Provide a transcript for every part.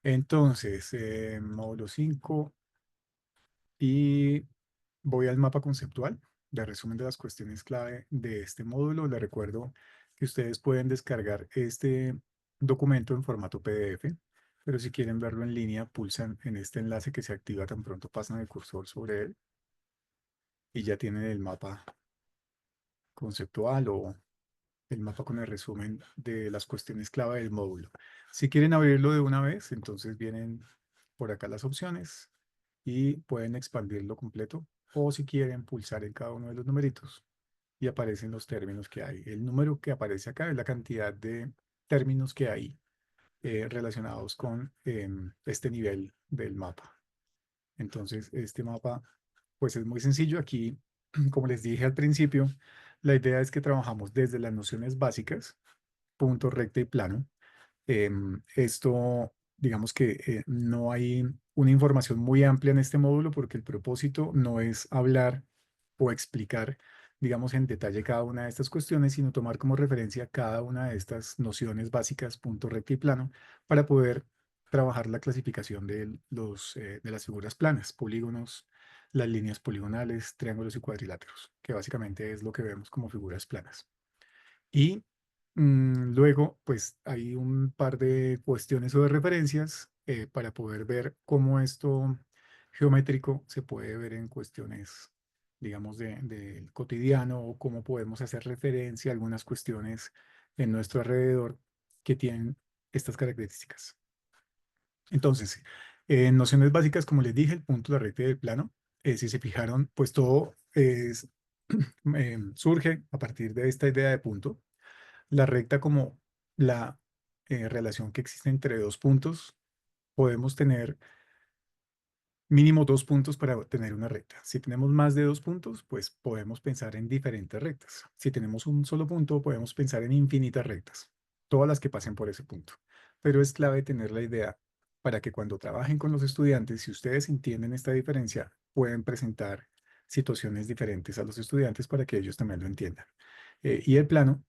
Entonces, módulo 5 y voy al mapa conceptual de resumen de las cuestiones clave de este módulo. Les recuerdo que ustedes pueden descargar este documento en formato PDF, pero si quieren verlo en línea, pulsan en este enlace que se activa tan pronto pasan el cursor sobre él y ya tienen el mapa conceptual o el mapa con el resumen de las cuestiones clave del módulo. Si quieren abrirlo de una vez, entonces vienen por acá las opciones y pueden expandirlo completo, o si quieren pulsar en cada uno de los numeritos y aparecen los términos que hay. El número que aparece acá es la cantidad de términos que hay relacionados con este nivel del mapa. Entonces, este mapa, pues es muy sencillo. Aquí, como les dije al principio, la idea es que trabajamos desde las nociones básicas, punto, recta y plano. Esto, digamos que no hay una información muy amplia en este módulo porque el propósito no es hablar o explicar, digamos, en detalle cada una de estas cuestiones, sino tomar como referencia cada una de estas nociones básicas, punto, recta y plano, para poder trabajar la clasificación de las figuras planas, polígonos, las líneas poligonales, triángulos y cuadriláteros, que básicamente es lo que vemos como figuras planas. Y luego, pues hay un par de cuestiones o de referencias para poder ver cómo esto geométrico se puede ver en cuestiones, digamos, del cotidiano o cómo podemos hacer referencia a algunas cuestiones en nuestro alrededor que tienen estas características. Entonces, en nociones básicas, como les dije, el punto, la recta y el plano, si se fijaron, pues todo surge a partir de esta idea de punto, la recta como la relación que existe entre dos puntos. Podemos tener mínimo dos puntos para tener una recta. Si tenemos más de dos puntos, pues podemos pensar en diferentes rectas. Si tenemos un solo punto, podemos pensar en infinitas rectas, todas las que pasen por ese punto. Pero es clave tener la idea para que cuando trabajen con los estudiantes, si ustedes entienden esta diferencia, pueden presentar situaciones diferentes a los estudiantes para que ellos también lo entiendan. Y el plano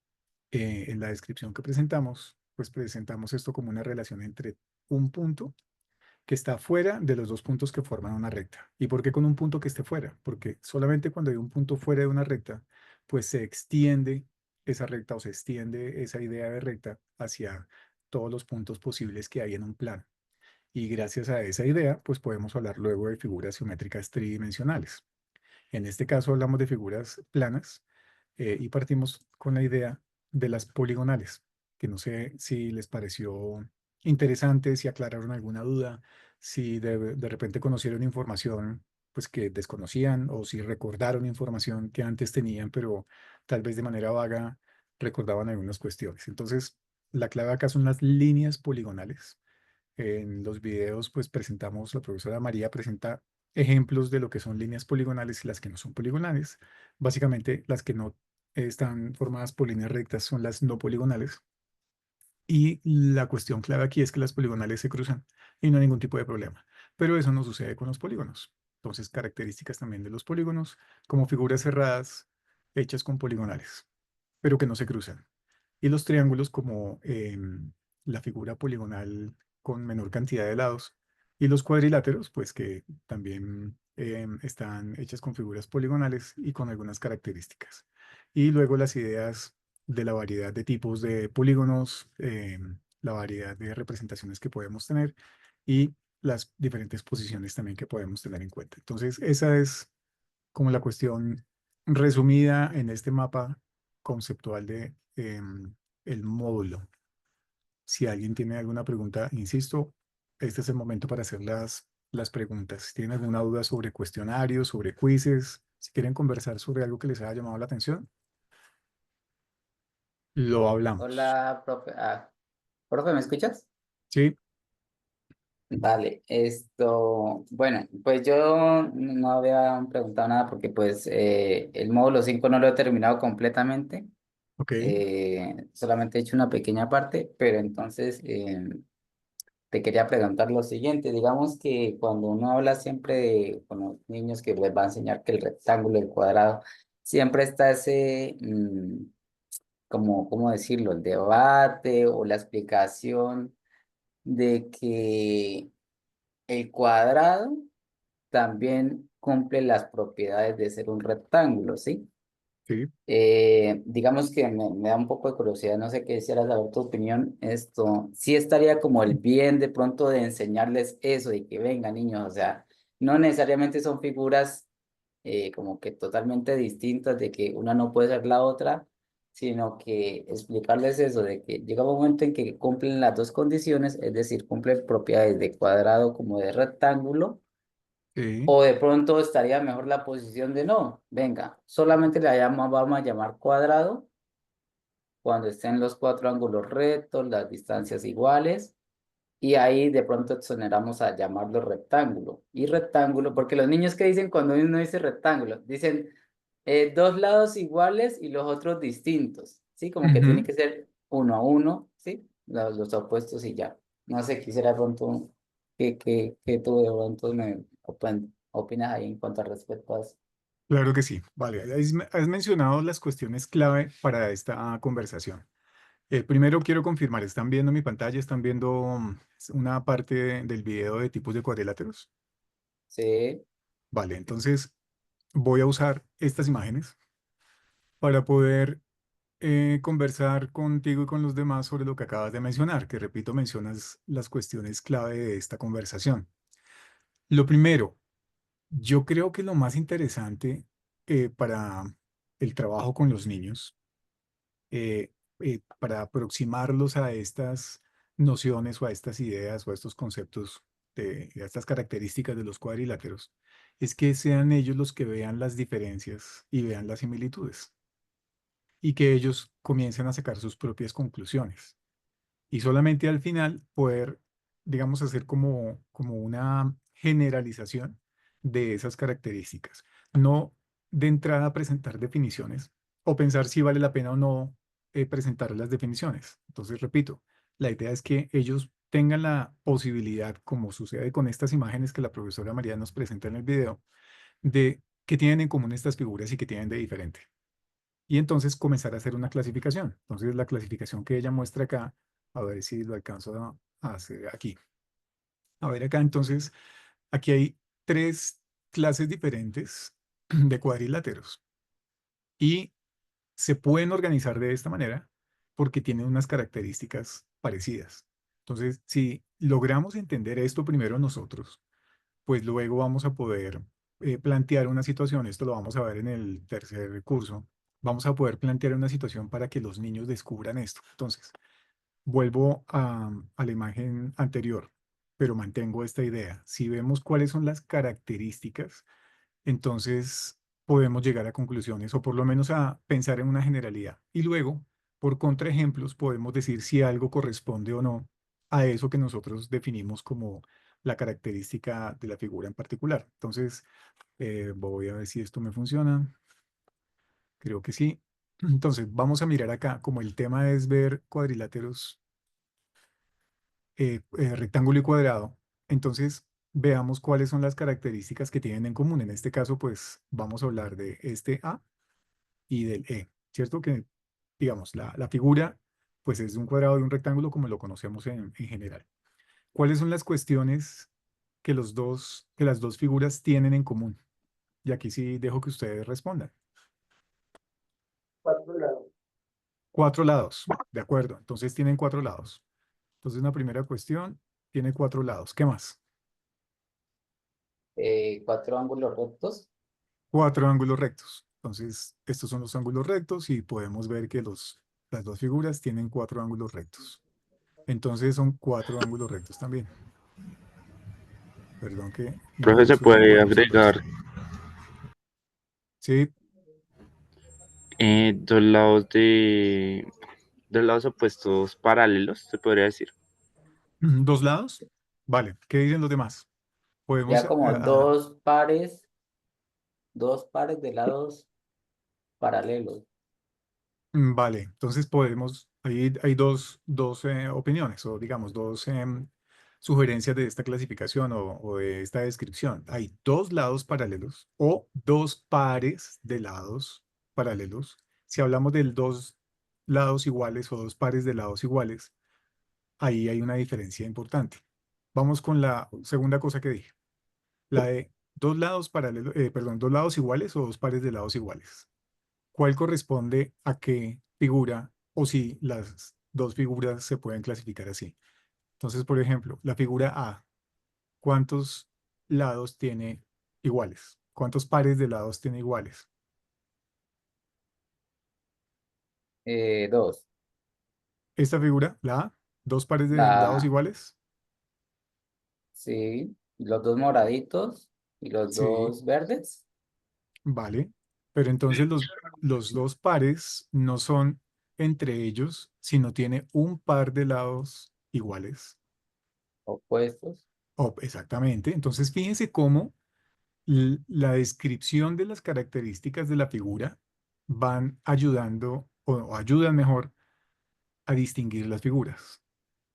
en la descripción que presentamos, pues presentamos esto como una relación entre un punto que está fuera de los dos puntos que forman una recta. ¿Y por qué con un punto que esté fuera? Porque solamente cuando hay un punto fuera de una recta, pues se extiende esa recta o se extiende esa idea de recta hacia todos los puntos posibles que hay en un plano. Y gracias a esa idea, pues podemos hablar luego de figuras geométricas tridimensionales. En este caso hablamos de figuras planas y partimos con la idea de las poligonales, que no sé si les pareció interesante, si aclararon alguna duda, si de repente conocieron información pues que desconocían o si recordaron información que antes tenían, pero tal vez de manera vaga recordaban algunas cuestiones. Entonces, la clave acá son las líneas poligonales. En los videos, pues presentamos, la profesora María presenta ejemplos de lo que son líneas poligonales y las que no son poligonales. Básicamente, las que no están formadas por líneas rectas son las no poligonales. Y la cuestión clave aquí es que las poligonales se cruzan y no hay ningún tipo de problema. Pero eso no sucede con los polígonos. Entonces, características también de los polígonos, como figuras cerradas hechas con poligonales, pero que no se cruzan. Y los triángulos como la figura poligonal con menor cantidad de lados. Y los cuadriláteros, pues que también están hechas con figuras poligonales y con algunas características. Y luego las ideas de la variedad de tipos de polígonos, la variedad de representaciones que podemos tener y las diferentes posiciones también que podemos tener en cuenta. Entonces, esa es como la cuestión resumida en este mapa conceptual de el módulo. Si alguien tiene alguna pregunta, insisto, este es el momento para hacer las preguntas. Si tienen alguna duda sobre cuestionarios, sobre quizzes, si quieren conversar sobre algo que les haya llamado la atención, lo hablamos. Hola, profe. Profe, ¿me escuchas? ¿Sí? Vale, bueno, pues yo no había preguntado nada porque pues el módulo 5 no lo he terminado completamente, Ok. solamente he hecho una pequeña parte, pero entonces te quería preguntar lo siguiente, digamos que cuando uno habla siempre con los niños que les va a enseñar que el rectángulo, el cuadrado, siempre está ese, como, ¿cómo decirlo? El debate o la explicación. de que el cuadrado también cumple las propiedades de ser un rectángulo, ¿sí? Sí. Digamos que me da un poco de curiosidad, no sé qué quisiera saber tu opinión. Esto sí estaría como el bien de pronto de enseñarles eso, de que venga niños, o sea, no necesariamente son figuras como que totalmente distintas, de que una no puede ser la otra, sino que explicarles eso, de que llega un momento en que cumplen las dos condiciones, es decir, cumplen propiedades de cuadrado como de rectángulo. Sí. O de pronto estaría mejor la posición de no, venga, solamente vamos a llamar cuadrado cuando estén los cuatro ángulos rectos, las distancias iguales, y ahí de pronto exoneramos a llamarlo rectángulo. Y rectángulo, porque los niños que dicen cuando uno dice rectángulo, dicen dos lados iguales y los otros distintos, ¿sí? Como que tiene Ujú. que ser uno a uno, ¿sí? Los opuestos y ya. No sé, quisiera de pronto que tú de pronto opinas ahí en cuanto al respecto a eso. Claro que sí. Vale, has mencionado las cuestiones clave para esta conversación. Primero quiero confirmar, ¿están viendo mi pantalla? ¿Están viendo una parte del video de tipos de cuadriláteros? Sí, Vale, entonces voy a usar estas imágenes para poder conversar contigo y con los demás sobre lo que acabas de mencionar, que repito, mencionas las cuestiones clave de esta conversación. Lo primero, yo creo que lo más interesante para el trabajo con los niños, eh, para aproximarlos a estas nociones o a estas ideas o a estos conceptos, a estas características de los cuadriláteros, es que sean ellos los que vean las diferencias y vean las similitudes y que ellos comiencen a sacar sus propias conclusiones. Y solamente al final poder, digamos, hacer como una generalización de esas características. No de entrada presentar definiciones o pensar si vale la pena o no presentar las definiciones. Entonces, repito, la idea es que ellos tengan la posibilidad, como sucede con estas imágenes que la profesora María nos presenta en el video, de qué tienen en común estas figuras y qué tienen de diferente. Y entonces comenzar a hacer una clasificación. Entonces, la clasificación que ella muestra acá, a ver si lo alcanzo a hacer aquí. A ver acá, entonces, aquí hay tres clases diferentes de cuadriláteros y se pueden organizar de esta manera porque tienen unas características parecidas. Entonces, si logramos entender esto primero nosotros, pues luego vamos a poder plantear una situación, esto lo vamos a ver en el tercer curso, vamos a poder plantear una situación para que los niños descubran esto. Entonces, vuelvo a la imagen anterior, pero mantengo esta idea. Si vemos cuáles son las características, entonces podemos llegar a conclusiones o por lo menos a pensar en una generalidad. Y luego, por contraejemplos, podemos decir si algo corresponde o no a eso que nosotros definimos como la característica de la figura en particular. Entonces, voy a ver si esto me funciona. Creo que sí. Entonces, vamos a mirar acá, como el tema es ver cuadriláteros, rectángulo y cuadrado. Entonces, veamos cuáles son las características que tienen en común. En este caso, pues vamos a hablar de este A y del E, ¿cierto? Que, digamos, la figura, pues es de un cuadrado y un rectángulo como lo conocemos en general. ¿Cuáles son las cuestiones que las dos figuras tienen en común? Y aquí sí dejo que ustedes respondan. cuatro lados. Cuatro lados, de acuerdo. Entonces tienen cuatro lados. Entonces, una primera cuestión tiene cuatro lados. ¿Qué más? Cuatro ángulos rectos. Cuatro ángulos rectos. Entonces, estos son los ángulos rectos y podemos ver que las dos figuras tienen cuatro ángulos rectos. Entonces, son cuatro ángulos rectos también. Perdón que no Profe, puedo se subir el puede cuadro súper agregar rápido. Sí, dos lados opuestos paralelos, se podría decir. dos lados. Vale, ¿qué dicen los demás? Podemos, Ya como dos pares de lados paralelos. vale, entonces podemos, ahí hay dos opiniones o digamos dos sugerencias de esta clasificación o de esta descripción. Hay dos lados paralelos o dos pares de lados paralelos. Si hablamos de dos lados iguales o dos pares de lados iguales, ahí hay una diferencia importante. Vamos con la segunda cosa que dije, la de dos lados paralelos, perdón, dos lados iguales o dos pares de lados iguales. ¿Cuál corresponde a qué figura o si las dos figuras se pueden clasificar así? Entonces, por ejemplo, la figura A, ¿cuántos lados tiene iguales? ¿Cuántos pares de lados tiene iguales? Dos. Esta figura, la A, dos pares de lados La, iguales. sí, los dos moraditos y los Sí, dos verdes vale. Pero entonces los dos pares no son entre ellos, sino tiene un par de lados iguales. opuestos. Exactamente. Entonces, fíjense cómo la descripción de las características de la figura van ayudando o ayudan mejor a distinguir las figuras.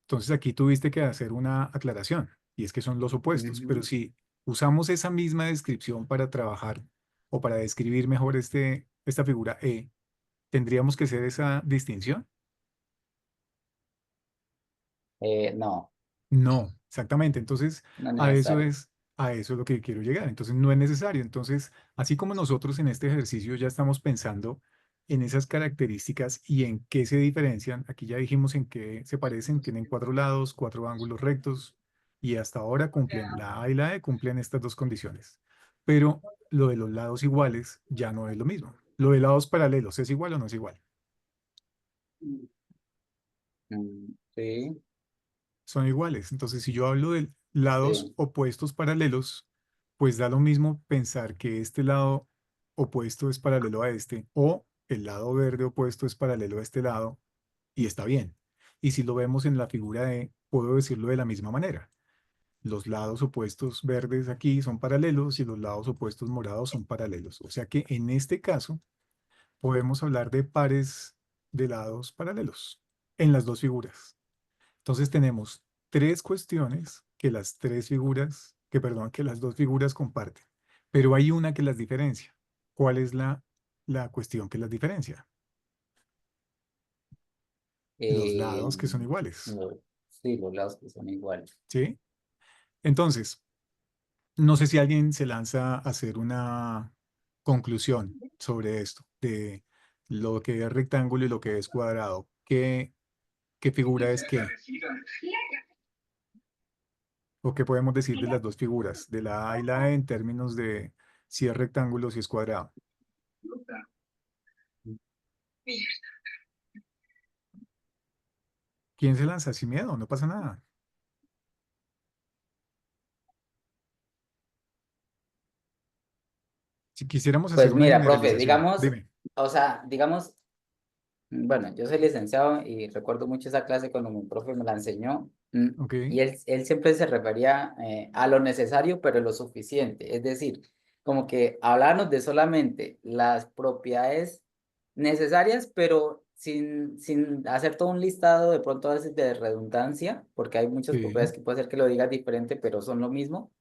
Entonces aquí tuviste que hacer una aclaración y es que son los opuestos, pero Ujú. si usamos esa misma descripción para trabajar o para describir mejor esta figura E, ¿tendríamos que hacer esa distinción? No, No, exactamente. Entonces, no es a eso necesario. es, a eso es lo que quiero llegar. Entonces, no es necesario. Entonces, así como nosotros en este ejercicio ya estamos pensando en esas características y en qué se diferencian, aquí ya dijimos en qué se parecen, tienen cuatro lados, cuatro ángulos rectos y hasta ahora cumplen la A y la E, cumplen estas dos condiciones. Pero lo de los lados iguales ya no es lo mismo. Lo de lados paralelos, ¿es igual o no es igual? Sí, Son iguales. Entonces, si yo hablo de lados sí. opuestos paralelos, pues da lo mismo pensar que este lado opuesto es paralelo a este o el lado verde opuesto es paralelo a este lado y está bien. Y si lo vemos en la figura E, puedo decirlo de la misma manera. Los lados opuestos verdes aquí son paralelos y los lados opuestos morados son paralelos. O sea que en este caso podemos hablar de pares de lados paralelos en las dos figuras. Entonces tenemos tres cuestiones que las tres figuras, que perdón, que las dos figuras comparten, pero hay una que las diferencia. ¿Cuál es la cuestión que las diferencia? Los Eh, lados que son iguales, lo- sí, los lados que son iguales. ¿sí? Entonces, no sé si alguien se lanza a hacer una conclusión sobre esto, de lo que es rectángulo y lo que es cuadrado. ¿Qué figura es qué? ¿O qué podemos decir de las dos figuras, de la A y la E en términos de si es rectángulo o si es cuadrado? ¿Quién se lanza? Sin miedo, no pasa nada. Si quisiéramos hacer Pues una mira, profe, generalización, digamos, dime. o sea, digamos, bueno, yo soy licenciado y recuerdo mucho esa clase cuando mi profe me la enseñó, Ok, y él siempre se refería a lo necesario, pero lo suficiente. Es decir, como que hablarnos de solamente las propiedades necesarias, pero sin hacer todo un listado de pronto a veces de redundancia, porque hay muchas sí, propiedades que puede ser que lo digas diferente, pero son lo mismo.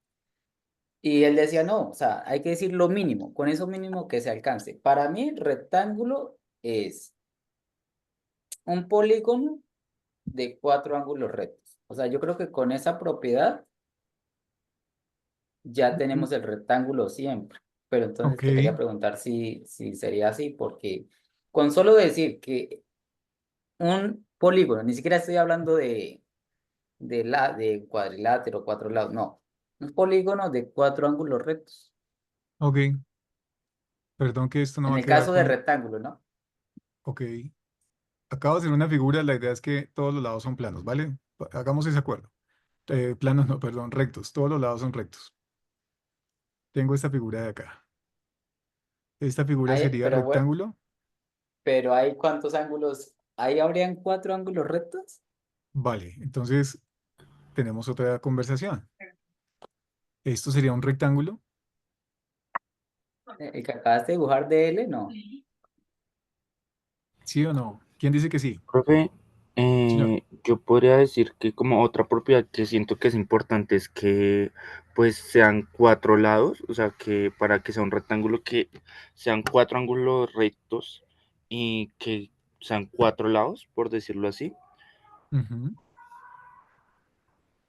Y él decía, no, o sea, hay que decir lo mínimo, con eso mínimo que se alcance. Para mí, rectángulo es un polígono de cuatro ángulos rectos. O sea, yo creo que con esa propiedad ya ujú, tenemos el rectángulo siempre. Pero entonces ok, te quería preguntar si sería así, porque con solo decir que un polígono, ni siquiera estoy hablando de cuadrilátero, cuatro lados, no. Un polígono de cuatro ángulos rectos. ok. Perdón que esto no En va a el quedar caso de con, rectángulo, ¿no? ok. Acabo de hacer una figura, la idea es que todos los lados son planos, ¿vale? Hagamos ese acuerdo. Planos, no, perdón, rectos. Todos los lados son rectos. Tengo esta figura de acá. Esta figura Hay, sería pero, rectángulo. pero hay cuántos ángulos, ahí habrían cuatro ángulos rectos. Vale, entonces tenemos otra conversación. Esto sería un rectángulo, El que acabaste de dibujar de L, no. ¿sí o no? ¿Quién dice que sí? Profe, Señor. yo podría decir que como otra propiedad que siento que es importante es que pues sean cuatro lados, o sea que para que sea un rectángulo que sean cuatro ángulos rectos y que sean cuatro lados, por decirlo así. Ujú.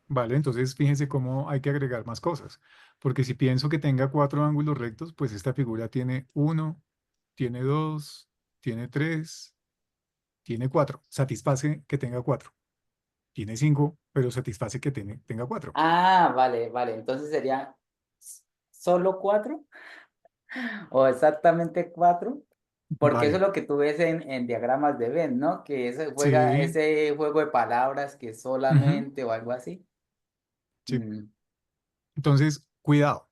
¿vale? Entonces fíjense cómo hay que agregar más cosas, porque si pienso que tenga cuatro ángulos rectos, pues esta figura tiene uno, tiene dos, tiene tres, tiene cuatro. Satisface que tenga cuatro. Tiene cinco, pero satisface que tenga cuatro. Ah, vale, vale. Entonces sería solo 4 o exactamente 4. Porque eso es Vale, lo que tú ves en diagramas de Venn, ¿no? Que sí, ese juego de palabras que ujú, solamente o algo así. sí. Mm, Entonces, cuidado.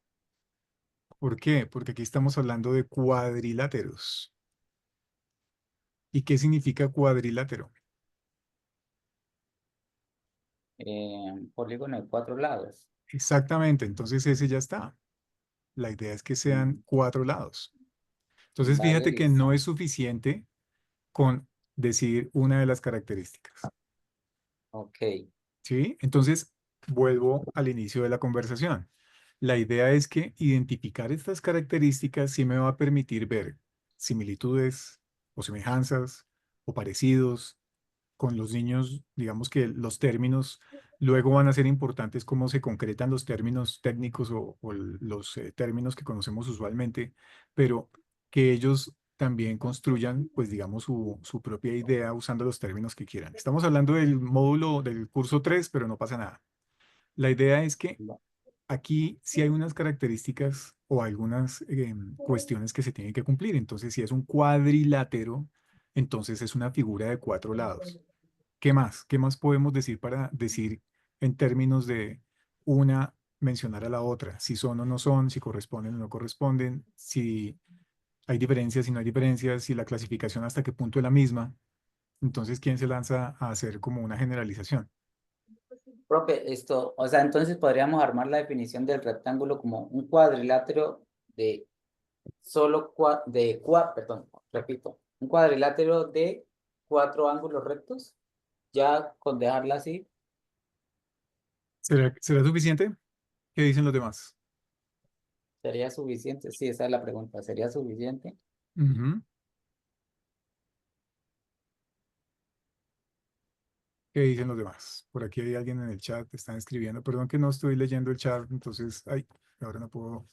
¿Por qué? Porque aquí estamos hablando de cuadriláteros. ¿Y qué significa cuadrilátero? polígono de 4 lados. Exactamente, entonces ese ya está. La idea es que sean Mm, cuatro lados. Entonces, vale, fíjate que no listo. es suficiente con decir una de las características, Ok. ¿sí? Entonces, vuelvo al inicio de la conversación. La idea es que identificar estas características sí me va a permitir ver similitudes o semejanzas o parecidos con los niños, digamos que los términos luego van a ser importantes cómo se concretan los términos técnicos o los términos que conocemos usualmente, pero que ellos también construyan, pues digamos, su propia idea usando los términos que quieran. Estamos hablando del módulo del curso 3, pero no pasa nada. La idea es que Va- aquí sí hay unas características o algunas cuestiones que se tienen que cumplir. Entonces, si es un cuadrilátero, entonces es una figura de cuatro lados. ¿Qué más? ¿Qué más podemos decir para decir en términos de una mencionar a la otra? Si son o no son, si corresponden o no corresponden, si hay diferencias, si no hay diferencias, si la clasificación hasta qué punto es la misma. Entonces, ¿quién se lanza a hacer como una generalización? Profe, o sea, entonces podríamos armar la definición del rectángulo como un cuadrilátero de perdón, repito, un cuadrilátero de 4 ángulos rectos, ya con dejarla así, ¿Será suficiente? ¿Qué dicen los demás? ¿sería suficiente? Sí, esa es la pregunta, ¿sería suficiente? Ujú. ¿Qué dicen los demás? Por aquí hay alguien en el chat, están escribiendo. Perdón que no estoy leyendo el chat, entonces, ay, ahora no puedo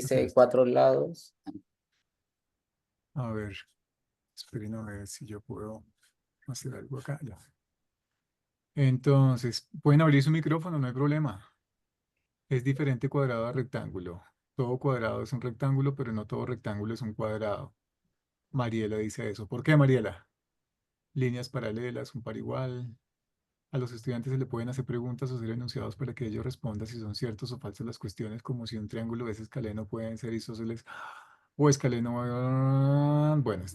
hacer Dice esto. 4 lados. A ver, esperen a ver si yo puedo hacer algo acá. Ya. Entonces, pueden abrir su micrófono, no hay problema. Es diferente cuadrado a rectángulo. Todo cuadrado es un rectángulo, pero no todo rectángulo es un cuadrado. Mariela dice eso. ¿Por qué, Mariela? Líneas paralelas, un par igual. A los estudiantes se le pueden hacer preguntas o hacer enunciados para que ellos respondan si son ciertos o falsas las cuestiones, como si un triángulo es escaleno pueden ser isósceles o escaleno. Bueno,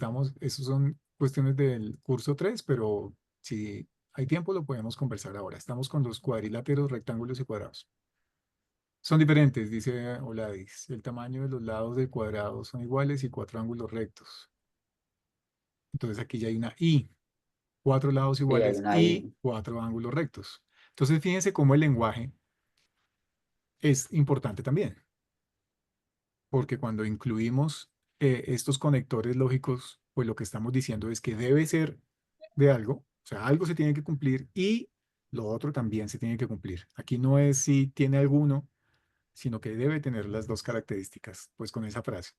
esos son cuestiones del curso 3, pero si hay tiempo lo podemos conversar ahora. Estamos con los cuadriláteros, rectángulos y cuadrados. Son diferentes, dice Oladis. El tamaño de los lados del cuadrado son iguales y cuatro ángulos rectos. Entonces aquí ya hay una I, cuatro lados Sí, hay iguales una y ahí. cuatro ángulos rectos. Entonces fíjense cómo el lenguaje es importante también, porque cuando incluimos estos conectores lógicos, pues lo que estamos diciendo es que debe ser de algo, o sea, algo se tiene que cumplir y lo otro también se tiene que cumplir. Aquí no es si tiene alguno, sino que debe tener las dos características, pues con esa frase.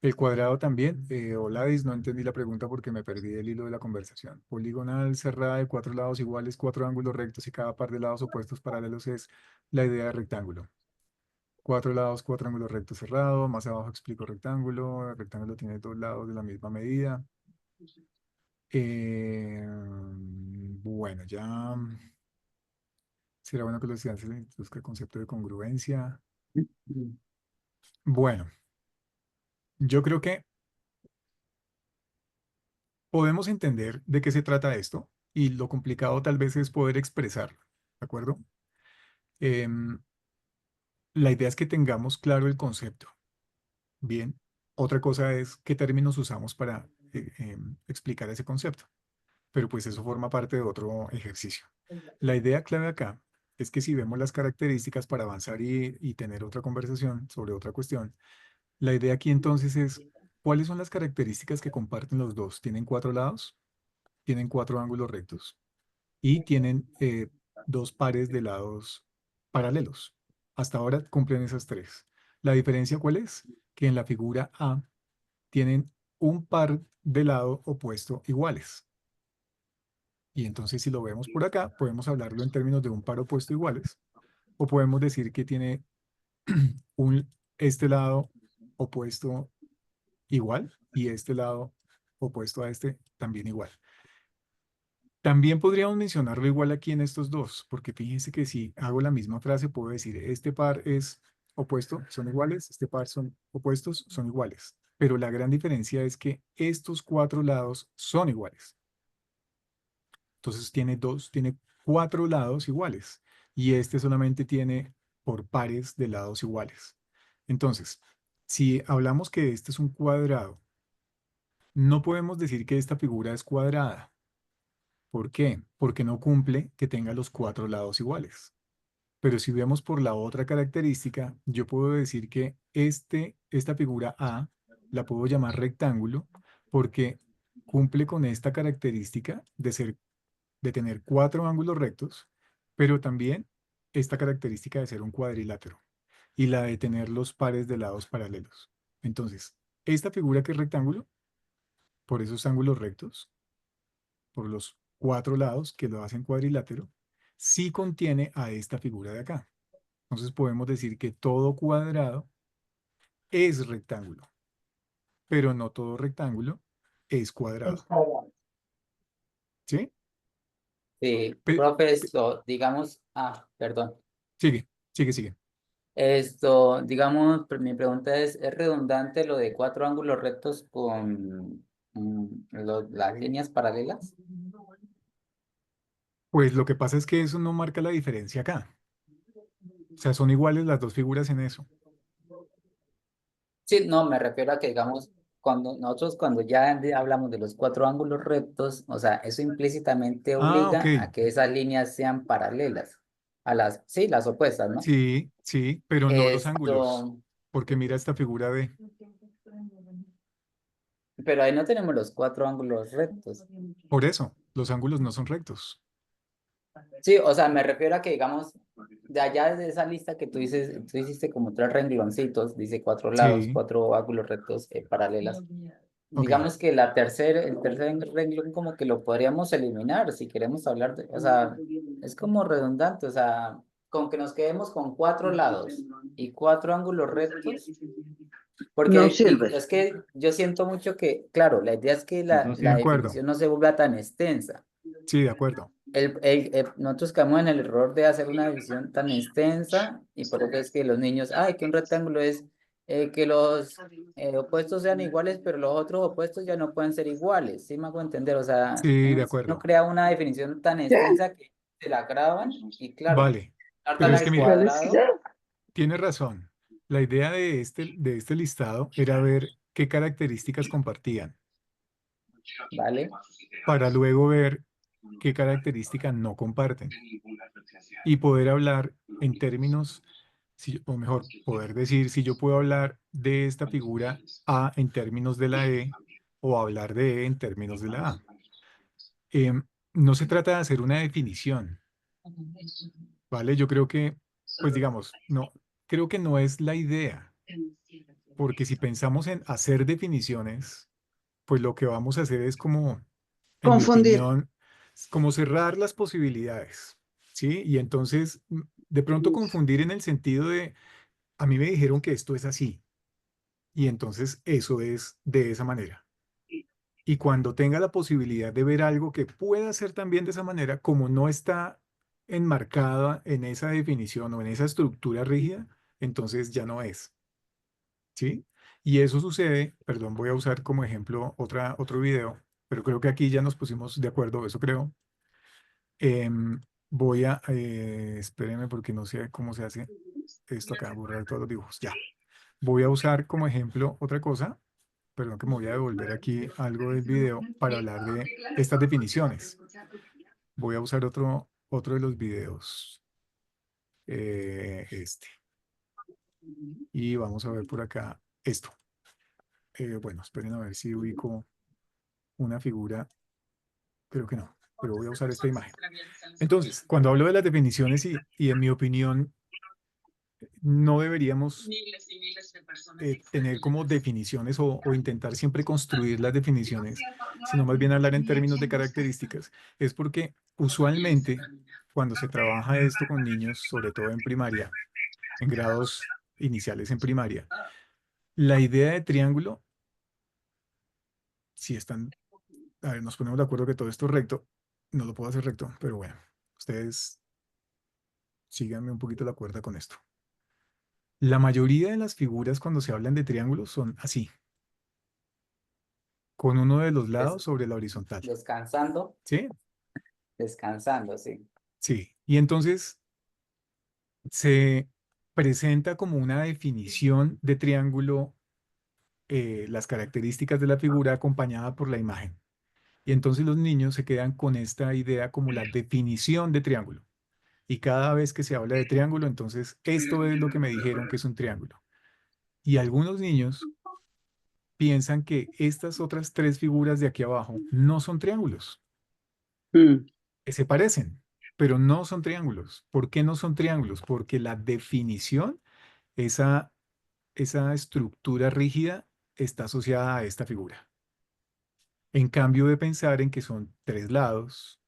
El cuadrado también. Oladis, no entendí la pregunta porque me perdí el hilo de la conversación. Poligonal, cerrada de cuatro lados iguales, cuatro ángulos rectos y cada par de lados opuestos paralelos es la idea de rectángulo. Cuatro lados, cuatro ángulos rectos cerrado. Más abajo explico rectángulo. El rectángulo tiene dos lados de la misma medida. Bueno, ya será bueno que los estudiantes introduzcan el concepto de congruencia. Bueno, yo creo que podemos entender de qué se trata esto y lo complicado tal vez es poder expresarlo, ¿de acuerdo? Em, la idea es que tengamos claro el concepto. Bien, otra cosa es qué términos usamos para explicar ese concepto, pero pues eso forma parte de otro ejercicio. La idea clave acá es que si vemos las características para avanzar y tener otra conversación sobre otra cuestión, la idea aquí entonces es cuáles son las características que comparten los dos. ¿Tienen cuatro lados? ¿Tienen cuatro ángulos rectos? Y tienen dos pares de lados paralelos. Hasta ahora cumplen esas tres. ¿La diferencia cuál es? Que en la figura A tienen un par de lado opuesto iguales. Y entonces si lo vemos por acá, podemos hablarlo en términos de un par opuesto iguales. O podemos decir que tiene este lado opuesto igual y este lado opuesto a este también igual. También podríamos mencionarlo igual aquí en estos dos, porque fíjense que si hago la misma frase, puedo decir, este par es opuesto, son iguales, este par son opuestos, son iguales. Pero la gran diferencia es que estos cuatro lados son iguales. Entonces tiene cuatro lados iguales y este solamente tiene por pares de lados iguales. Entonces, si hablamos que este es un cuadrado, no podemos decir que esta figura es cuadrada. ¿Por qué? Porque no cumple que tenga los cuatro lados iguales. Pero si vemos por la otra característica, yo puedo decir que esta figura A la puedo llamar rectángulo porque cumple con esta característica de tener cuatro ángulos rectos, pero también esta característica de ser un cuadrilátero y la de tener los pares de lados paralelos. Entonces, esta figura que es rectángulo, por esos ángulos rectos, por los cuatro lados que lo hacen cuadrilátero, sí contiene a esta figura de acá. Entonces podemos decir que todo cuadrado es rectángulo, pero no todo rectángulo es cuadrado. ¿Sí? Sí, Pe- profe, pe- esto, digamos, perdón. sigue, sigue, sigue. Esto, digamos, mi pregunta es redundante lo de cuatro ángulos rectos con las líneas paralelas? Pues lo que pasa es que eso no marca la diferencia acá. O sea, son iguales las dos figuras en eso. Sí, no, me refiero a que, digamos, cuando ya hablamos de los cuatro ángulos rectos, o sea, eso implícitamente Ah, ok. obliga a que esas líneas sean paralelas a sí, las opuestas, ¿no? Sí, sí, pero no los ángulos. Esto, Porque mira esta figura de... pero ahí no tenemos los cuatro ángulos rectos. Por eso, los ángulos no son rectos. Sí, o sea, me refiero a que, digamos, de allá de esa lista que tú dices, tú hiciste como tres rengloncitos, dice cuatro lados, Sí, cuatro ángulos rectos paralelas. ok. Digamos que el tercer renglón como que lo podríamos eliminar si queremos hablar de, o sea, es como redundante, o sea, con que nos quedemos con cuatro lados y cuatro ángulos rectos, No porque sirve. es que yo siento mucho que, claro, la idea es que De la acuerdo. definición no se vuelva tan extensa. Sí, de acuerdo. Nosotros caemos en el error de hacer una división tan extensa y por eso es que los niños, que un rectángulo es que los opuestos sean iguales, pero los otros opuestos ya no pueden ser iguales, ¿sí me hago entender? O sea, Sí, de no acuerdo. crea una definición tan extensa que se la graban y claro, Vale. Pero tratan es que al mire, cuadrado, tiene razón. La idea de este listado era ver qué características compartían ¿vale? para luego ver qué características no comparten y poder hablar en términos, o mejor, poder decir si yo puedo hablar de esta figura A en términos de la E o hablar de E en términos de la A. No se trata de hacer una definición, ¿vale? Yo creo que, pues digamos, no, creo que no es la idea, porque si pensamos en hacer definiciones, pues lo que vamos a hacer es como, en mi Confundir. opinión, como cerrar las posibilidades, ¿sí? Y entonces, de pronto confundir en el sentido de, a mí me dijeron que esto es así, y entonces eso es de esa manera. Y cuando tenga la posibilidad de ver algo que pueda ser también de esa manera, como no está enmarcada en esa definición o en esa estructura rígida, entonces ya no es, ¿sí? Y eso sucede, perdón, voy a usar como ejemplo otro video, pero creo que aquí ya nos pusimos de acuerdo, eso creo. Espérenme porque no sé cómo se hace esto acá, borrar todos los dibujos, ya. Voy a usar como ejemplo otra cosa, perdón que me voy a devolver aquí algo del video para hablar de estas definiciones. Voy a usar otro de los videos, este, y vamos a ver por acá esto. Bueno, esperen a ver si ubico una figura, creo que no. pero voy a usar esta imagen. Entonces, cuando hablo de las definiciones y en mi opinión, no deberíamos tener como definiciones o intentar siempre construir las definiciones, sino más bien hablar en términos de características. Es porque usualmente cuando se trabaja esto con niños, sobre todo en primaria, en grados iniciales en primaria, la idea de triángulo, si están, a ver, nos ponemos de acuerdo que todo esto es recto, no lo puedo hacer recto, pero bueno, ustedes síganme un poquito la cuerda con esto. La mayoría de las figuras cuando se hablan de triángulos son así, con uno de los Des- lados sobre la horizontal. descansando, ¿Sí? descansando, sí. Sí. Y entonces se presenta como una definición de triángulo las características de la figura acompañada por la imagen. Y entonces los niños se quedan con esta idea como la definición de triángulo. Y cada vez que se habla de triángulo, entonces esto es lo que me dijeron que es un triángulo. Y algunos niños piensan que estas otras tres figuras de aquí abajo no son triángulos, Mm, que se parecen, pero no son triángulos. ¿Por qué no son triángulos? Porque la definición, esa, esa estructura rígida, está asociada a esta figura. En cambio de pensar en que son tres lados,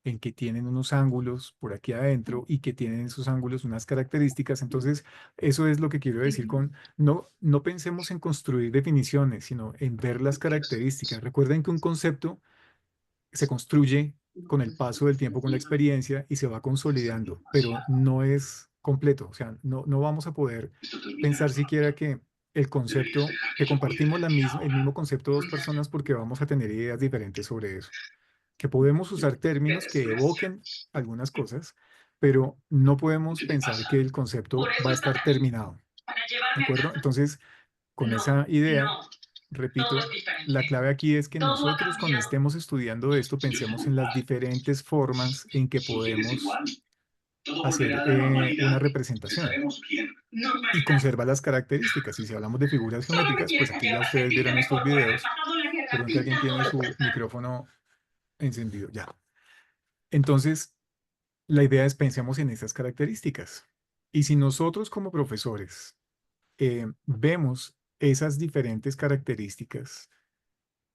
en que tienen unos ángulos por aquí adentro y que tienen esos ángulos unas características. Entonces, eso es lo que quiero decir con, no pensemos en construir definiciones, sino en ver las características. Recuerden que un concepto se construye con el paso del tiempo, con la experiencia y se va consolidando, pero no es completo. O sea, no vamos a poder pensar siquiera que el concepto, que compartimos el mismo concepto dos personas porque vamos a tener ideas diferentes sobre eso. Que podemos usar términos que evoquen algunas cosas, pero no podemos pensar que el concepto va a estar terminado. ¿De acuerdo? Entonces, con esa idea, repito, la clave aquí es que nosotros cuando estemos estudiando esto pensemos en las diferentes formas en que podemos hacer una representación y conserva las características. Y si hablamos de figuras geométricas, pues aquí ya ustedes vieron estos videos. Perdón que alguien tiene su micrófono encendido ya. Entonces, la idea es pensemos en esas características. Y si nosotros como profesores vemos esas diferentes características,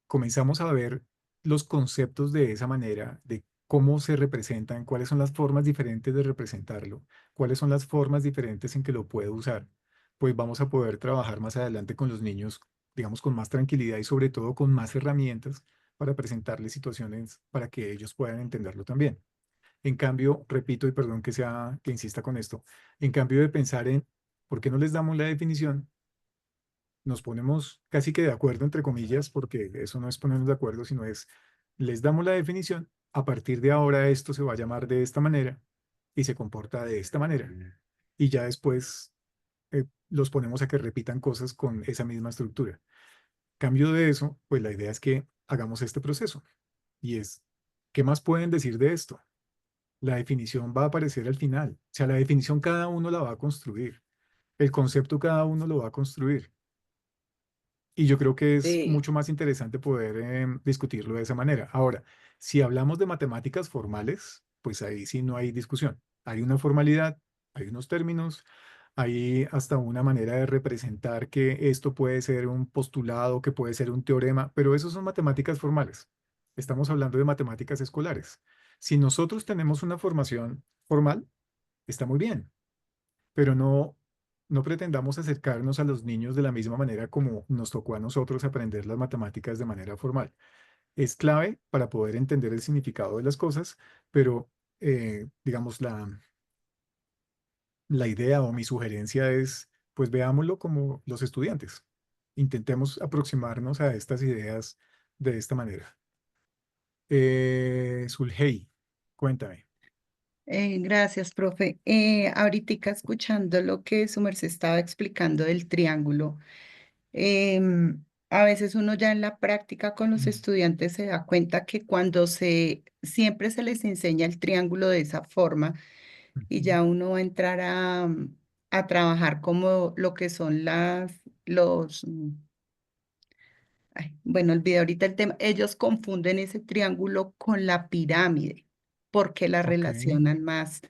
comenzamos a ver los conceptos de esa manera, de cómo se representan, cuáles son las formas diferentes de representarlo, cuáles son las formas diferentes en que lo puedo usar, pues vamos a poder trabajar más adelante con los niños, digamos, con más tranquilidad y sobre todo con más herramientas para presentarles situaciones para que ellos puedan entenderlo también. En cambio, repito y perdón que insista con esto, en cambio de pensar en por qué no les damos la definición, nos ponemos casi que de acuerdo, entre comillas, porque eso no es ponernos de acuerdo, sino es, les damos la definición, a partir de ahora esto se va a llamar de esta manera y se comporta de esta manera. Y ya después los ponemos a que repitan cosas con esa misma estructura. Cambio de eso, pues la idea es que hagamos este proceso y es, ¿qué más pueden decir de esto? La definición va a aparecer al final. O sea, la definición cada uno la va a construir. El concepto cada uno lo va a construir. Y yo creo que es Sí, mucho más interesante poder discutirlo de esa manera. Ahora, si hablamos de matemáticas formales, pues ahí sí no hay discusión. Hay una formalidad, hay unos términos, hay hasta una manera de representar que esto puede ser un postulado, que puede ser un teorema, pero eso son matemáticas formales. Estamos hablando de matemáticas escolares. Si nosotros tenemos una formación formal, está muy bien, pero no pretendamos acercarnos a los niños de la misma manera como nos tocó a nosotros aprender las matemáticas de manera formal. Es clave para poder entender el significado de las cosas, pero digamos, la idea o mi sugerencia es, pues veámoslo como los estudiantes. Intentemos aproximarnos a estas ideas de esta manera. Sulhey, cuéntame. Gracias, profe. Ahoritica escuchando lo que su merced estaba explicando del triángulo, a veces uno ya en la práctica con los Mm, estudiantes se da cuenta que cuando siempre se les enseña el triángulo de esa forma y ujú, ya uno va a entrar a trabajar como lo que son los, Ay, bueno, olvidé ahorita el tema. Ellos confunden ese triángulo con la pirámide, porque la Ok, relacionan más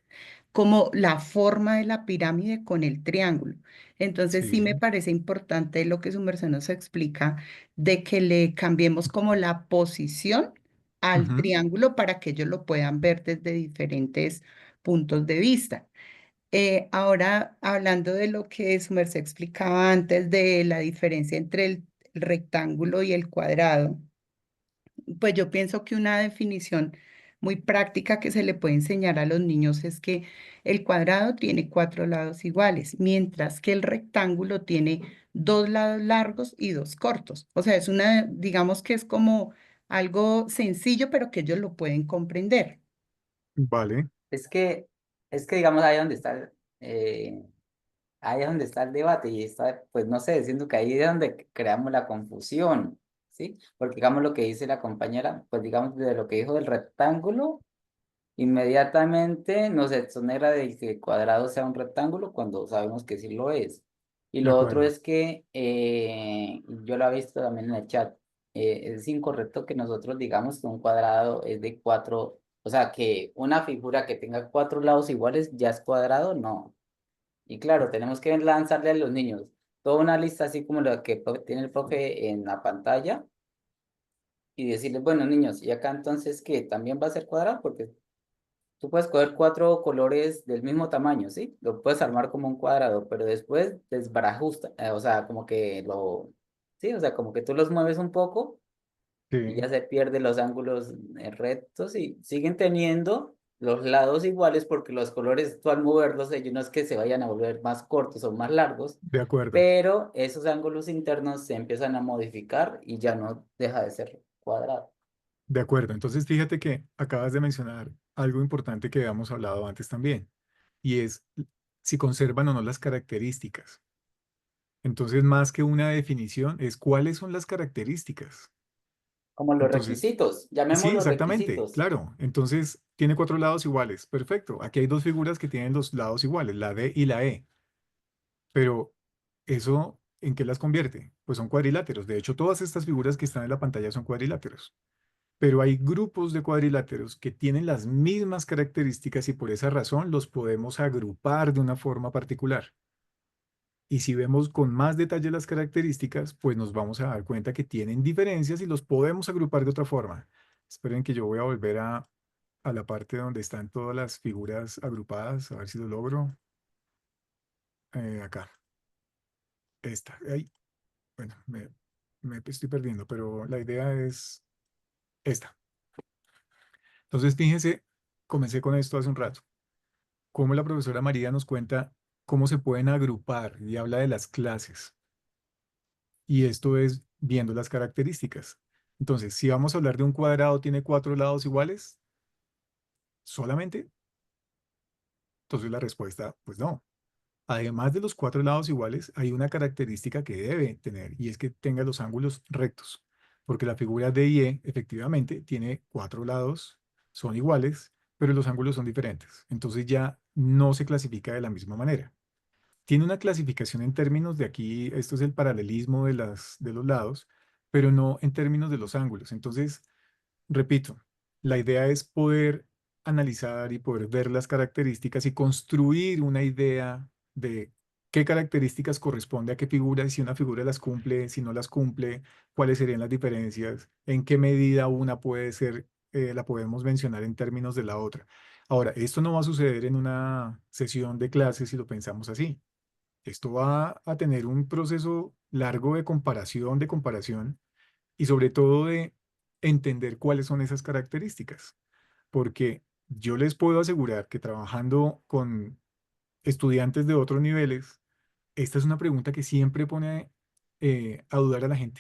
como la forma de la pirámide con el triángulo. Entonces sí me sí. parece importante lo que su merced nos explica de que le cambiemos como la posición al Ujú. triángulo para que ellos lo puedan ver desde diferentes puntos de vista. Ahora, hablando de lo que su merced explicaba antes de la diferencia entre el rectángulo y el cuadrado, pues yo pienso que una definición muy práctica que se le puede enseñar a los niños es que el cuadrado tiene cuatro lados iguales, mientras que el rectángulo tiene dos lados largos y dos cortos. O sea, es una, digamos que es como algo sencillo, pero que ellos lo pueden comprender. Vale, Es que, es que digamos, ahí es donde está el debate y está, pues no sé, diciendo que ahí es donde creamos la confusión, ¿sí? Porque digamos lo que dice la compañera, pues digamos de lo que dijo del rectángulo, inmediatamente nos exonera de que el cuadrado sea un rectángulo cuando sabemos que sí lo es. Y de lo otro acuerdo, es que, yo lo he visto también en el chat, es incorrecto que nosotros digamos que un cuadrado es de cuatro, o sea, que una figura que tenga cuatro lados iguales ya es cuadrado, no. Y claro, tenemos que lanzarle a los niños toda una lista así como la que tiene el profe en la pantalla y decirles, bueno, niños, ¿y acá entonces qué? ¿También va a ser cuadrado? Porque tú puedes coger cuatro colores del mismo tamaño, ¿sí? Lo puedes armar como un cuadrado, pero después desbarajusta, o sea, como que sí, o sea, como que tú los mueves un poco y ya sí, se pierden los ángulos rectos y siguen teniendo los lados iguales porque los colores, tú al moverlos, ellos no es que se vayan a volver más cortos o más largos, de acuerdo, pero esos ángulos internos se empiezan a modificar y ya no deja de ser cuadrado. de acuerdo. Entonces, fíjate que acabas de mencionar algo importante que habíamos hablado antes también, y es si conservan o no las características. Entonces, más que una definición, es cuáles son las características. Como los Entonces, requisitos, sí, llamémoslos exactamente, requisitos. claro. Entonces, tiene cuatro lados iguales. Perfecto. Aquí hay dos figuras que tienen los lados iguales, la D y la E. Pero, ¿eso en qué las convierte? Pues son cuadriláteros. De hecho, todas estas figuras que están en la pantalla son cuadriláteros. Pero hay grupos de cuadriláteros que tienen las mismas características y por esa razón los podemos agrupar de una forma particular. Y si vemos con más detalle las características, pues nos vamos a dar cuenta que tienen diferencias y los podemos agrupar de otra forma. Esperen que yo voy a volver a la parte donde están todas las figuras agrupadas, a ver si lo logro. Acá, esta. Ahí, bueno, me estoy perdiendo, pero la idea es esta. Entonces, fíjense, comencé con esto hace un rato. Cómo la profesora María nos cuenta cómo se pueden agrupar y habla de las clases. Y esto es viendo las características. Entonces, si vamos a hablar de un cuadrado, ¿tiene cuatro lados iguales solamente? Entonces la respuesta, pues no. Además de los cuatro lados iguales, hay una característica que debe tener y es que tenga los ángulos rectos, porque la figura de IE efectivamente tiene cuatro lados, son iguales, pero los ángulos son diferentes. Entonces ya no se clasifica de la misma manera. Tiene una clasificación en términos de aquí, esto es el paralelismo de los lados, pero no en términos de los ángulos. Entonces, repito, la idea es poder analizar y poder ver las características y construir una idea de qué características corresponde a qué figura, y si una figura las cumple, si no las cumple, cuáles serían las diferencias, en qué medida una puede ser, la podemos mencionar en términos de la otra. Ahora, esto no va a suceder en una sesión de clases si lo pensamos así. Esto va a tener un proceso largo de comparación y sobre todo de entender cuáles son esas características. Porque yo les puedo asegurar que trabajando con estudiantes de otros niveles, esta es una pregunta que siempre pone a dudar a la gente.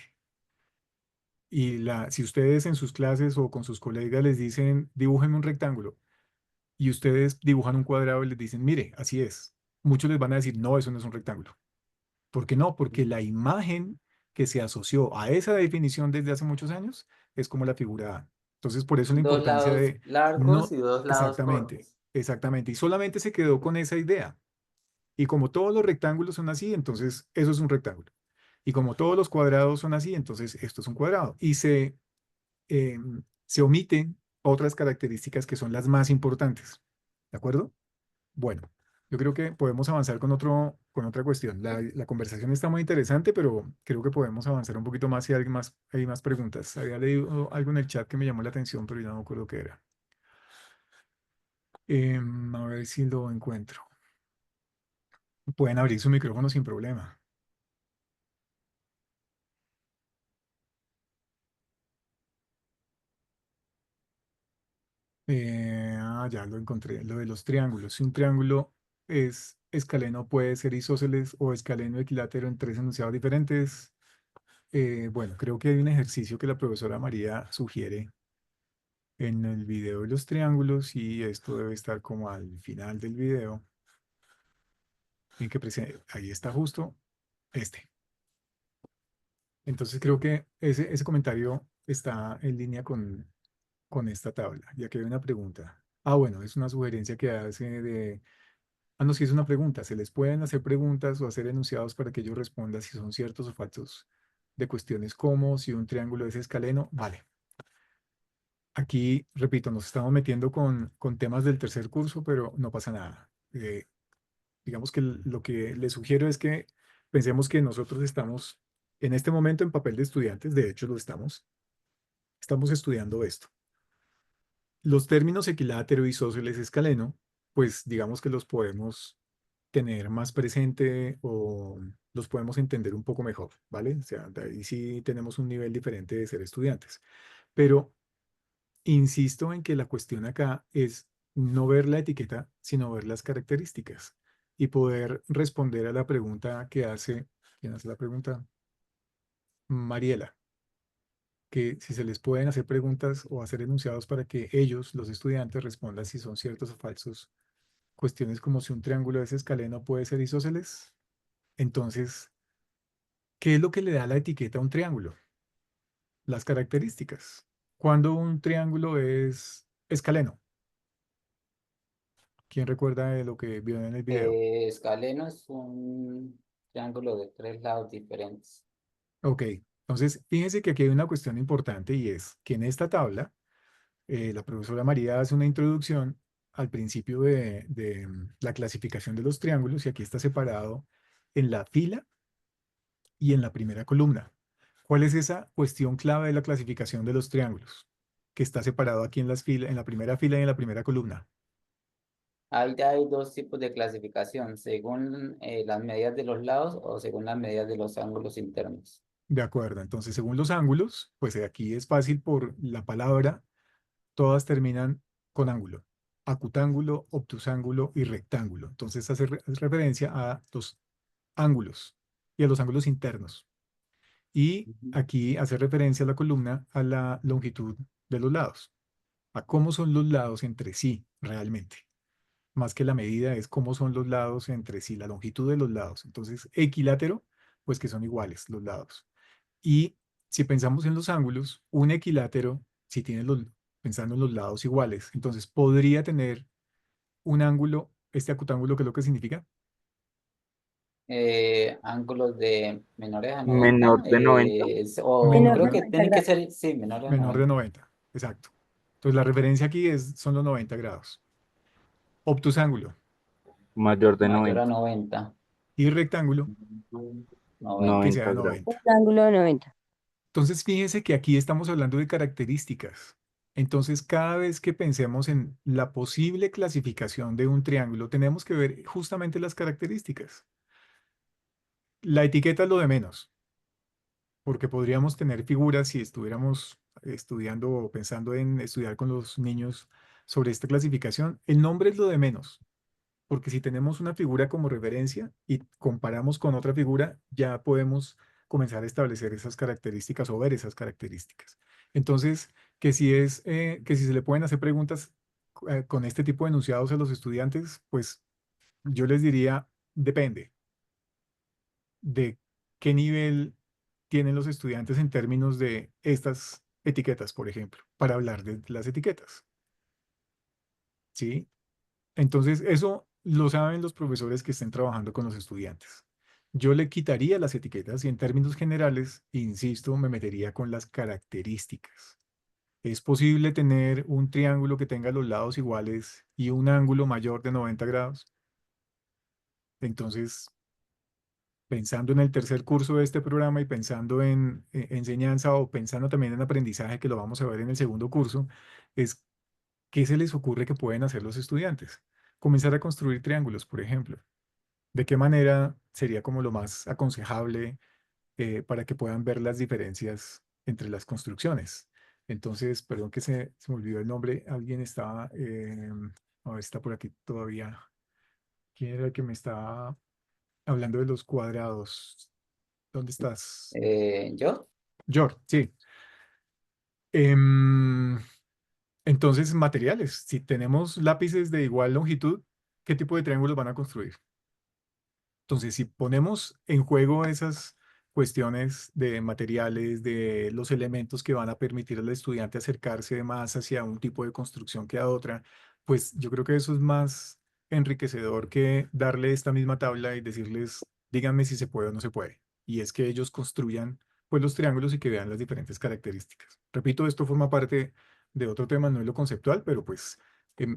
Y si ustedes en sus clases o con sus colegas les dicen, dibújenme un rectángulo, y ustedes dibujan un cuadrado y les dicen, mire, así es. Muchos les van a decir, no, eso no es un rectángulo. ¿Por qué no? Porque la imagen que se asoció a esa definición desde hace muchos años es como la figura A. Entonces, por eso la Dos importancia lados de largos no, y dos lados exactamente, cortos. exactamente. Y solamente se quedó con esa idea. Y como todos los rectángulos son así, entonces eso es un rectángulo. Y como todos los cuadrados son así, entonces esto es un cuadrado. Y se omiten otras características que son las más importantes. ¿De acuerdo? Bueno, yo creo que podemos avanzar con otra cuestión. La conversación está muy interesante, pero creo que podemos avanzar un poquito más si hay más preguntas. Había leído algo en el chat que me llamó la atención, pero ya no me acuerdo qué era. A ver si lo encuentro. Pueden abrir su micrófono sin problema. Ya lo encontré. Lo de los triángulos. Si un triángulo es escaleno, puede ser isósceles o escaleno equilátero en tres enunciados diferentes. Bueno, creo que hay un ejercicio que la profesora María sugiere en el video de los triángulos y esto debe estar como al final del video. En que ahí está justo este. Entonces creo que ese comentario está en línea con esta tabla, ya que hay una pregunta. Ah, bueno, es una sugerencia que hace de... Ah, no, sí es una pregunta. Se les pueden hacer preguntas o hacer enunciados para que ellos respondan si son ciertos o falsos de cuestiones como si un triángulo es escaleno. Vale. Aquí, repito, nos estamos metiendo con temas del tercer curso, pero no pasa nada. Digamos que lo que les sugiero es que pensemos que nosotros estamos en este momento en papel de estudiantes, de hecho lo estamos estudiando esto. Los términos equilátero, isósceles, escaleno, pues digamos que los podemos tener más presente o los podemos entender un poco mejor, ¿vale? O sea, de ahí sí tenemos un nivel diferente de ser estudiantes. Pero insisto en que la cuestión acá es no ver la etiqueta, sino ver las características y poder responder a la pregunta que hace, ¿quién hace la pregunta? Mariela, que si se les pueden hacer preguntas o hacer enunciados para que ellos, los estudiantes, respondan si son ciertos o falsos. Cuestiones como si un triángulo es escaleno puede ser isósceles. Entonces, ¿qué es lo que le da la etiqueta a un triángulo? Las características. Cuando un triángulo es escaleno. ¿Quién recuerda de lo que vio en el video? Escaleno es un triángulo de tres lados diferentes. Ok, entonces fíjense que aquí hay una cuestión importante y es que en esta tabla la profesora María hace una introducción al principio de la clasificación de los triángulos y aquí está separado en la fila y en la primera columna. ¿Cuál es esa cuestión clave de la clasificación de los triángulos? Que está separado aquí en las filas, en la primera fila y en la primera columna. Ahí hay dos tipos de clasificación, según las medidas de los lados o según las medidas de los ángulos internos. De acuerdo, entonces según los ángulos, pues aquí es fácil por la palabra, todas terminan con ángulo. Acutángulo, obtusángulo y rectángulo. Entonces hace referencia a los ángulos y a los ángulos internos. Y Ujú. aquí hace referencia a la columna a la longitud de los lados, a cómo son los lados entre sí realmente. Más que la medida es cómo son los lados entre sí, la longitud de los lados. Entonces, equilátero, pues que son iguales los lados. Y si pensamos en los ángulos, un equilátero, si tiene pensando en los lados iguales, entonces podría tener un ángulo, este acutángulo, ¿qué es lo que significa? Ángulos de menores a 90, Menor de 90. o Menor Menor creo de de, que 90 tienen que grados. ser, sí, menores a menor de 90, 90, exacto. Entonces la referencia aquí son los 90 grados. Obtusángulo Mayor de mayor a 90. 90, y rectángulo 90. que sea 90 de grados. 90. Un ángulo de 90. Entonces, fíjense que aquí estamos hablando de características. Entonces, cada vez que pensemos en la posible clasificación de un triángulo, tenemos que ver justamente las características. La etiqueta es lo de menos, porque podríamos tener figuras si estuviéramos estudiando o pensando en estudiar con los niños sobre esta clasificación. El nombre es lo de menos, porque si tenemos una figura como referencia y comparamos con otra figura, ya podemos comenzar a establecer esas características o ver esas características. Entonces, que si se le pueden hacer preguntas con este tipo de enunciados a los estudiantes, pues yo les diría, depende de qué nivel tienen los estudiantes en términos de estas etiquetas, por ejemplo, para hablar de las etiquetas, ¿sí? Entonces, eso lo saben los profesores que estén trabajando con los estudiantes. yo le quitaría las etiquetas y en términos generales, insisto, me metería con las características. ¿Es posible tener un triángulo que tenga los lados iguales y un ángulo mayor de 90 grados? Entonces, pensando en el tercer curso de este programa y pensando en enseñanza o pensando también en aprendizaje, que lo vamos a ver en el segundo curso, es qué se les ocurre que pueden hacer los estudiantes. Comenzar a construir triángulos, por ejemplo. ¿De qué manera sería como lo más aconsejable para que puedan ver las diferencias entre las construcciones? Entonces, perdón que se me olvidó el nombre. Alguien estaba, a ver, está por aquí todavía. ¿Quién era el que me estaba hablando de los cuadrados? ¿Dónde estás? ¿Yo? George, sí. Em, entonces, materiales. Si tenemos lápices de igual longitud, ¿qué tipo de triángulos van a construir? Entonces, si ponemos en juego esas cuestiones de materiales, de los elementos que van a permitir al estudiante acercarse más hacia un tipo de construcción que a otra, pues yo creo que eso es más enriquecedor que darle esta misma tabla y decirles, díganme si se puede o no se puede. Y es que ellos construyan pues los triángulos y que vean las diferentes características. Repito, esto forma parte de otro tema, no es lo conceptual, pero pues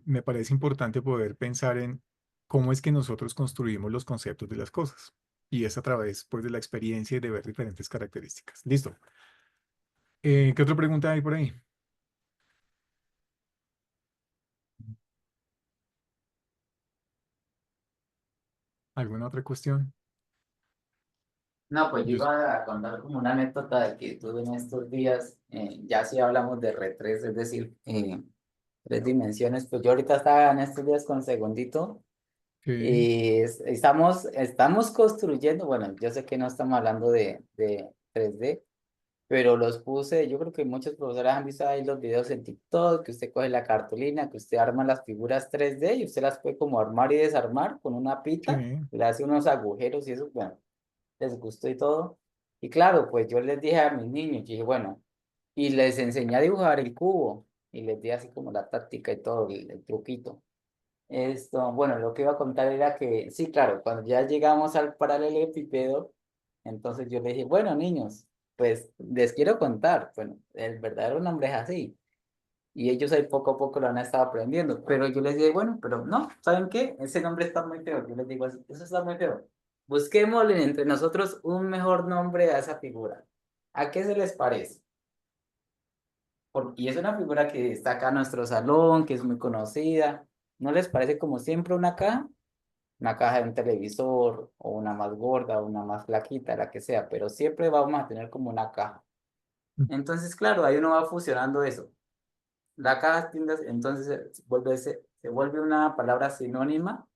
me parece importante poder pensar en cómo es que nosotros construimos los conceptos de las cosas. Y es a través, pues, de la experiencia y de ver diferentes características. Listo. ¿Qué otra pregunta hay por ahí? ¿Alguna otra cuestión? No, pues yo Yo s- iba a contar como una anécdota de que tuve en estos días, ya si hablamos de R3, es decir, tres dimensiones, pues yo ahorita estaba en estos días con Segundito sí, y estamos construyendo, bueno, yo sé que no estamos hablando de 3D, pero los puse, yo creo que muchos profesores han visto ahí los videos en TikTok, que usted coge la cartulina, que usted arma las figuras 3D y usted las puede como armar y desarmar con una pita, sí. le hace unos agujeros y eso, bueno, les gustó y todo. Y claro, pues yo les dije a mis niños, yo dije, bueno, y les enseñé a dibujar el cubo y les di así como la táctica y todo, el truquito. Esto, bueno, lo que iba a contar era que, sí, claro, cuando ya llegamos al paralelepípedo, entonces yo les dije, bueno, niños, pues les quiero contar, bueno, el verdadero nombre es así. Y ellos ahí poco a poco lo han estado aprendiendo, pero yo les dije, bueno, pero no, ¿saben qué? Ese nombre está muy feo. Yo les digo, eso está muy feo. Busquémosle entre nosotros un mejor nombre a esa figura. ¿A qué se les parece? Y es una figura que está acá en nuestro salón, que es muy conocida. ¿No les parece como siempre una caja? Una caja de un televisor, o una más gorda, o una más flaquita, la que sea, pero siempre vamos a tener como una caja. Entonces, claro, ahí uno va fusionando eso. La caja tiendas, entonces se vuelve una palabra sinónima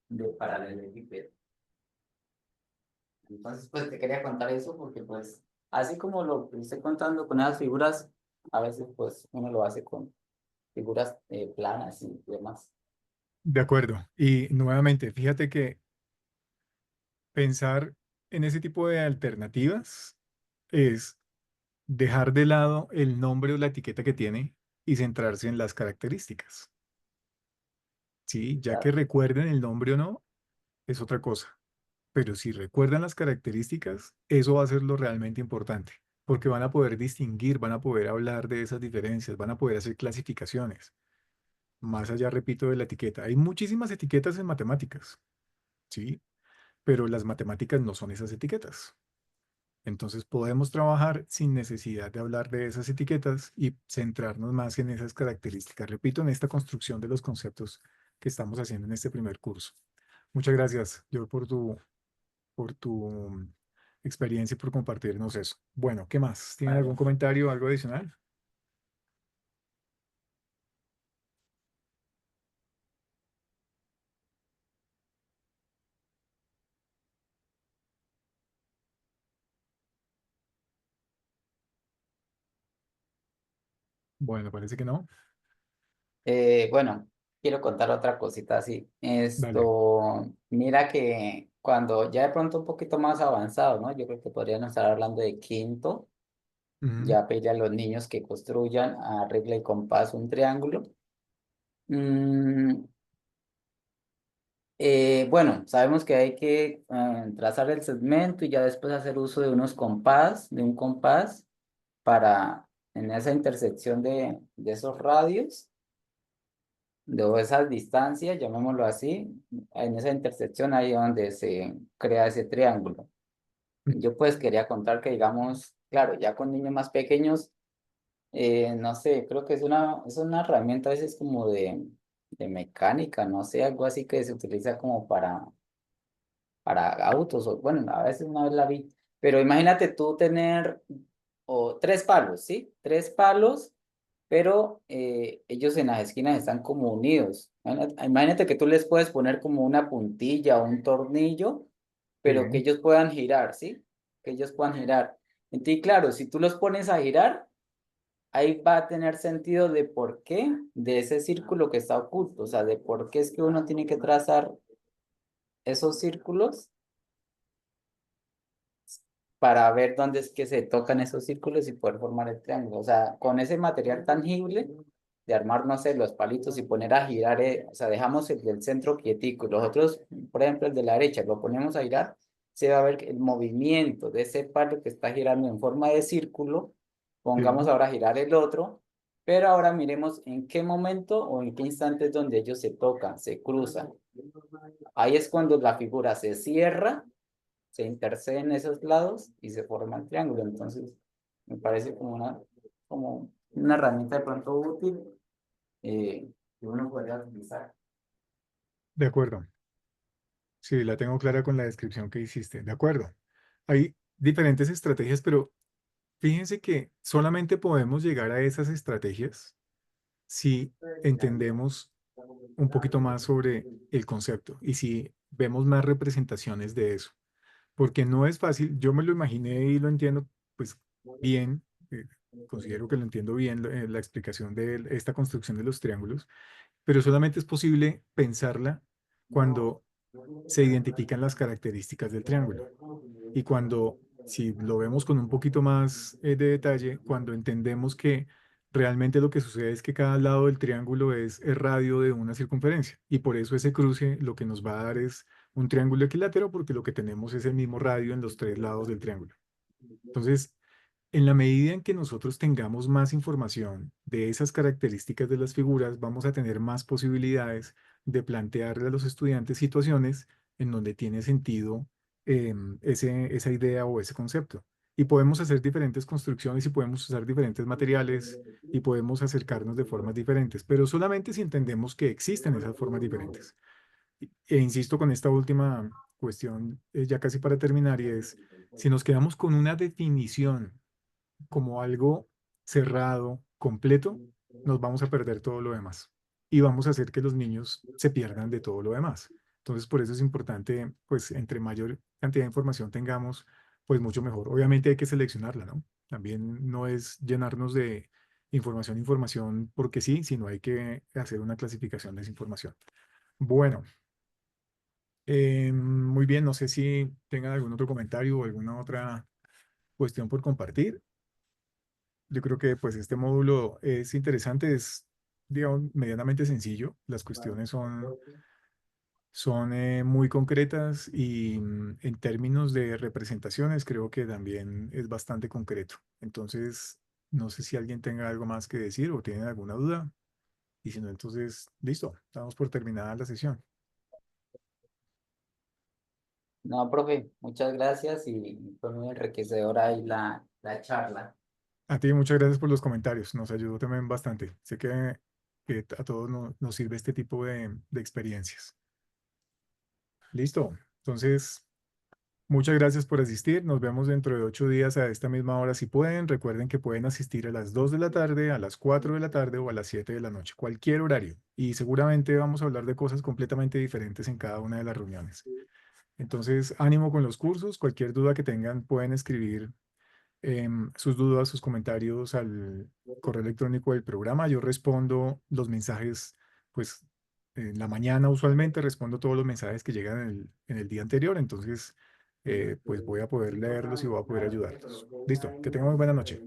de paralelepípedo. Entonces, pues te quería contar eso porque, pues, así como lo que estoy contando con esas figuras, a veces, pues, uno lo hace con figuras planas y demás. De acuerdo. Y nuevamente, fíjate que pensar en ese tipo de alternativas es dejar de lado el nombre o la etiqueta que tiene y centrarse en las características. Sí, ya que Claro. recuerden el nombre o no, es otra cosa. Pero si recuerdan las características, eso va a ser lo realmente importante, porque van a poder distinguir, van a poder hablar de esas diferencias, van a poder hacer clasificaciones. Más allá, repito, de la etiqueta. Hay muchísimas etiquetas en matemáticas, ¿sí? Pero las matemáticas no son esas etiquetas. Entonces podemos trabajar sin necesidad de hablar de esas etiquetas y centrarnos más en esas características. Repito, en esta construcción de los conceptos que estamos haciendo en este primer curso. Muchas gracias, yo por tu experiencia y por compartirnos eso. Bueno, ¿qué más? ¿Tienen algún Vale. comentario o algo adicional? Bueno, parece que no. Bueno, quiero contar otra cosita así. Dale. Esto, mira que cuando ya de pronto un poquito más avanzado, ¿no? Yo creo que podríamos estar hablando de quinto, Ujú. ya pedirle a los niños que construyan a regla y compás un triángulo. Mm, Bueno, sabemos que hay que trazar el segmento y ya después hacer uso de de un compás para en esa intersección de esos radios, de esas distancias, llamémoslo así, en esa intersección ahí donde se crea ese triángulo. Yo pues quería contar que digamos, claro, ya con niños más pequeños, no sé, creo que es una herramienta a veces como de mecánica, no sé, algo así que se utiliza como para autos, o bueno, a veces una vez la vi, pero imagínate tú tener tres palos, ¿sí? Tres palos, pero ellos en las esquinas están como unidos. Imagínate que tú les puedes poner como una puntilla o un tornillo, pero que Sí, ellos puedan girar, ¿sí? Que ellos puedan girar. Entonces, claro, si tú los pones a girar, ahí va a tener sentido de por qué de ese círculo que está oculto, o sea, de por qué es que uno tiene que trazar esos círculos para ver dónde es que se tocan esos círculos y poder formar el triángulo. O sea, con ese material tangible de armar, no sé, los palitos y poner a girar, o sea, dejamos el del centro quietico y los otros, por ejemplo, el de la derecha, lo ponemos a girar, se va a ver el movimiento de ese palo que está girando en forma de círculo. Pongamos sí, ahora a girar el otro, pero ahora miremos en qué momento o en qué instante es donde ellos se tocan, se cruzan. Ahí es cuando la figura se cierra, se interceden esos lados y se forma el triángulo. Entonces, me parece como una herramienta de pronto útil que uno podría utilizar. de acuerdo. Sí, la tengo clara con la descripción que hiciste. De acuerdo. Hay diferentes estrategias, pero fíjense que solamente podemos llegar a esas estrategias si entendemos un poquito más sobre el concepto y si vemos más representaciones de eso. Porque no es fácil, yo me lo imaginé y lo entiendo pues bien, considero que lo entiendo bien la explicación de esta construcción de los triángulos, pero solamente es posible pensarla cuando se identifican las características del triángulo. Y cuando, si lo vemos con un poquito más de detalle, cuando entendemos que realmente lo que sucede es que cada lado del triángulo es el radio de una circunferencia. Y por eso ese cruce lo que nos va a dar es un triángulo equilátero, porque lo que tenemos es el mismo radio en los tres lados del triángulo. Entonces, en la medida en que nosotros tengamos más información de esas características de las figuras, vamos a tener más posibilidades de plantearle a los estudiantes situaciones en donde tiene sentido esa idea o ese concepto. Y podemos hacer diferentes construcciones y podemos usar diferentes materiales y podemos acercarnos de formas diferentes, pero solamente si entendemos que existen esas formas diferentes. E insisto con esta última cuestión, ya casi para terminar, y es, si nos quedamos con una definición como algo cerrado, completo, nos vamos a perder todo lo demás y vamos a hacer que los niños se pierdan de todo lo demás. Entonces, por eso es importante, pues, entre mayor cantidad de información tengamos, pues, mucho mejor. Obviamente hay que seleccionarla, ¿no? También no es llenarnos de información porque sí, sino hay que hacer una clasificación de esa información. Bueno, muy bien, no sé si tengan algún otro comentario o alguna otra cuestión por compartir. Yo creo que pues este módulo es interesante, es digamos medianamente sencillo. Las cuestiones son muy concretas y en términos de representaciones creo que también es bastante concreto. Entonces, no sé si alguien tenga algo más que decir o tiene alguna duda. Y si no, entonces, listo, damos por terminada la sesión. No, profe, muchas gracias y fue muy enriquecedora ahí la charla. A ti muchas gracias por los comentarios, nos ayudó también bastante. Sé que a todos nos sirve este tipo de experiencias. Listo, entonces... Muchas gracias por asistir. Nos vemos dentro de 8 días a esta misma hora si pueden. Recuerden que pueden asistir a las 2 de la tarde, a las 4 de la tarde o a las 7 de la noche, cualquier horario. Y seguramente vamos a hablar de cosas completamente diferentes en cada una de las reuniones. Entonces, ánimo con los cursos. Cualquier duda que tengan, pueden escribir sus dudas, sus comentarios al correo electrónico del programa. Yo respondo los mensajes, pues en la mañana usualmente respondo todos los mensajes que llegan en el día anterior. Entonces, pues voy a poder leerlos y voy a poder ayudarlos. Listo, que tengan muy buena noche.